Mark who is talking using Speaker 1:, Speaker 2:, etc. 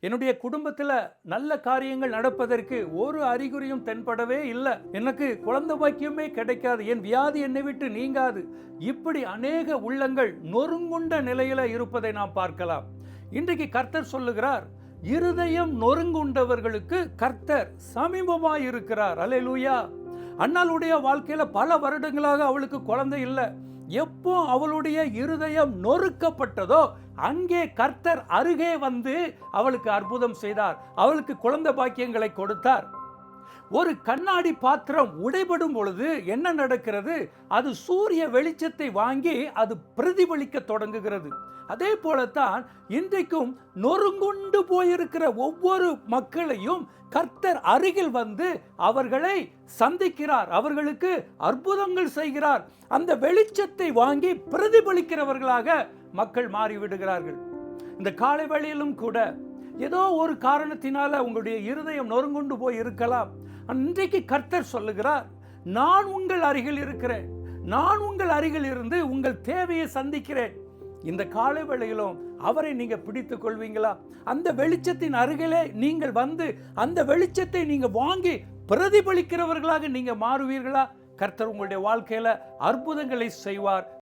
Speaker 1: என்னுடைய குடும்பத்தில் நல்ல காரியங்கள் நடப்பதற்கு ஒரு அறிகுறியும் தென்படவே இல்லை. எனக்கு குழந்தை பாக்கியமே கிடைக்காது, என் வியாதி என்னை விட்டு நீங்காது. இப்படி அநேக உள்ளங்கள் நொறுங்குண்ட நிலையில இருப்பதை நாம் பார்க்கலாம். இன்றைக்கு கர்த்தர் சொல்லுகிறார், இருதயம் நொறுங்குண்டவர்களுக்கு கர்த்தர் சமீபமாய் இருக்கிறார். அல்லேலூயா. அண்ணாளுடைய வாழ்க்கையில பல வருடங்களாக அவளுக்கு குழந்தை இல்லை. எப்போ அவளுடைய இருதயம் நொறுக்கப்பட்டதோ அங்கே கர்த்தர் அருகே வந்து அவளுக்கு அற்புதம் செய்தார். அவளுக்கு குழந்தை பாக்கியங்களை கொடுத்தார். ஒரு கண்ணாடி பாத்திரம் உடைபடும் பொழுது என்ன நடக்கிறது? அது சூரிய வெளிச்சத்தை வாங்கி அது பிரதிபலிக்க தொடங்குகிறது. அதே போலத்தான் இன்றைக்கும் நொறுங்குண்டு போயிருக்கிற ஒவ்வொரு மக்களையும் கர்த்தர் அருகில் வந்து அவர்களை சந்திக்கிறார், அவர்களுக்கு அற்புதங்கள் செய்கிறார். அந்த வெளிச்சத்தை வாங்கி பிரதிபலிக்கிறவர்களாக மக்கள் மாறிவிடுகிறார்கள். இந்த காலை வேளையிலும் கூட ஏதோ ஒரு காரணத்தினால உங்களுடைய இருதயம் நொறுங்குண்டு போய் இருக்கலாம். இன்றைக்கு கர்த்தர் சொல்லுகிறார், நான் உங்கள் அருகில் இருக்கிறேன், நான் உங்கள் அருகில் இருந்து உங்கள் தேவையை சந்திக்கிறேன். இந்த காலை வேளையிலும் அவரை நீங்க பிடித்துக் கொள்வீங்களா? அந்த வெளிச்சத்தின் அருகிலே நீங்கள் வந்து அந்த வெளிச்சத்தை நீங்க வாங்கி பிரதிபலிக்கிறவர்களாக நீங்க மாறுவீர்களா? கர்த்தர் உங்களுடைய வாழ்க்கையில அற்புதங்களை செய்வார்.